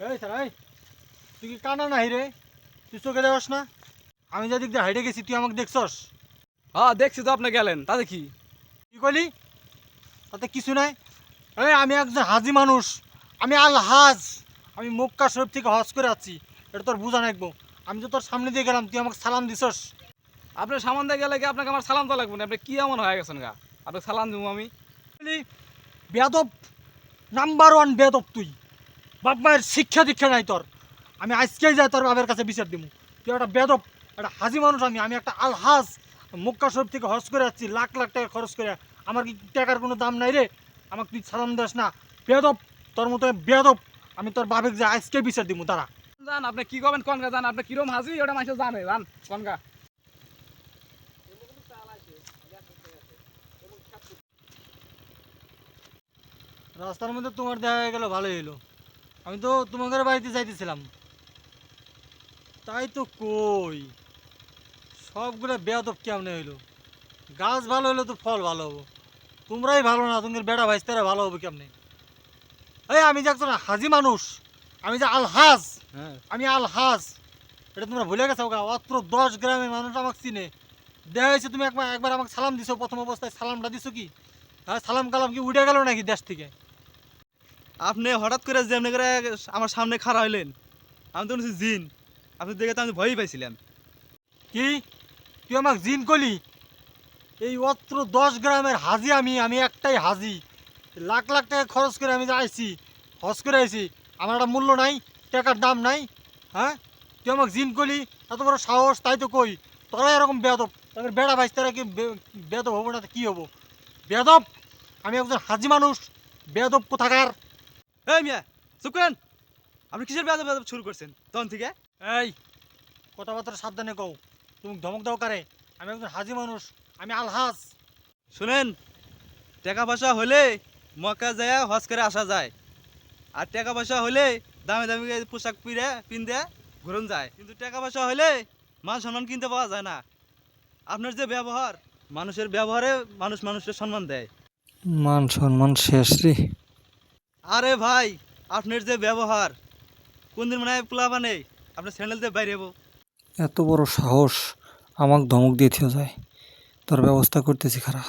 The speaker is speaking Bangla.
এই স্যার এই তুই কি কানা নাই রে? তুই চোখে দেখস না? আমি যেদিক দিয়ে হাইটে গেছি তুই আমাকে দেখছস? হ্যাঁ দেখছি তো, আপনি গেলেন তাতে কি? কি কইলি? তাতে কিছু নাই। এই আমি একজন হাজি মানুষ, আমি আল হাজ, আমি মক্কা শরীফ থেকে হজ করে আছি। এটা তোর বুঝা নাকবো। আমি তো তোর সামনে দিয়ে গেলাম, তুই আমাকে সালাম দিছস। আপনার সামান দিয়ে গেলে কি আপনাকে আমার সালাম তো লাগবে না? আপনি কি এমন হয়ে গেছেন গা? আপনাকে সালাম দেবো আমি? বেয়াদব, নাম্বার ওয়ান বেয়াদব তুই। বাপ মায়ের শিক্ষা দীক্ষা নাই তোর। আমি আজকেই যাই তোর বাবার কাছে বিচার দিব। তুই একটা বেয়াদব, একটা হাজি মানুষ। আমি একটা আলহাজ, মক্কা শরীফ থেকে হজ করে যাচ্ছি লাখ লাখ টাকা খরচ করে। আমার কি টাকার কোনো দাম নাই রে? আমাকে তুই সালাম দাস না? বেয়াদব, তোর মতো বেয়াদব। আমি তোর বাবেক যে আজকে বিচার দিব তারা। জান আপনি কি করবেন কনগা? জান আপনি কিরম হাজি ওটা মানুষ জানে। জান কনগা। রাস্তার মধ্যে তোমার দেখা হয়ে গেল, ভালোই হলো। আমি তো তোমাদের বাড়িতে যাইতেছিলাম, তাই তো কই সবগুলো বেয়াদব কেমনে হইলো? গাছ ভালো হইলে তো ফল ভালো হবো। তোমরাই ভালো না, তোমাদের বেড়া ভাইস্তারা ভালো হবে কেমনে? এই আমি যে একজন হাজি মানুষ, আমি যে আলহাজ, হ্যাঁ আমি আলহাজ, এটা তোমরা ভুলে গেছো গা? অত্র 10 গ্রামের মানুষ আমাকে চিনে। দেখা হয়েছে তুমি একবার একবার আমাকে সালাম দিছো, প্রথম অবস্থায় সালামটা দিছো কি? হ্যাঁ, সালাম কালাম কি উঠে গেল নাকি দেশ থেকে? আপনি হঠাৎ করে যে এমনি করে আমার সামনে খাড়া হইলেন, আমি তো বলছি জিন। আপনি দেখে তো আমি ভয়ই পাইছিলাম। কি তুই আমাকে জিন কলি? এই অত্র 10 গ্রামের হাজি আমি, আমি একটাই হাজি। লাখ লাখ টাকা খরচ করে আমি যে আইছি, হজ করে আইছি। আমার একটা মূল্য নাই, টাকার দাম নাই? হ্যাঁ, তুই আমাকে জিন কলি? এত বড় সাহস! তাই তো কই তোরা এরকম বেয়াদব। তাদের বেড়া ভাইস তারা কি বেয়াদব হবো না? কি হবো? বেয়াদব! আমি একজন হাজি মানুষ, বেয়াদব কোথাকার! এই মিয়া চুপ করেন। আপনি কিসের বেয়াদব বেয়াদব শুরু করছেন তখন থেকে? এই কথাবার্তা সাবধানে কও। তুমি ধমক দাও কারে? আমি একজন হাজি মানুষ, আমি আলহাজ। শুনেন, টাকা পয়সা হলে মক্কা যায় হজ করে আসা যায়। আর টাকা পয়সা হলে দামি দামি পোশাক পিন্দে ঘুরন যায়। কিন্তু টাকা পয়সা হলে মান সম্মান কিনতে পাওয়া যায় না। আপনার যে ব্যবহার, মানুষের ব্যবহারে মানুষ মানুষের সম্মান দেয়। মান সম্মান শেষ রে। আরে ভাই, আপনার যে ব্যবহার, কোন দিন মনে হয় পোলা বানে আপনার স্যান্ডেল দিয়ে বাইরে যাবো। এত বড় সাহস! আমাকে ধমক দিয়ে যায়। তোর ব্যবস্থা করতেছি খারাপ।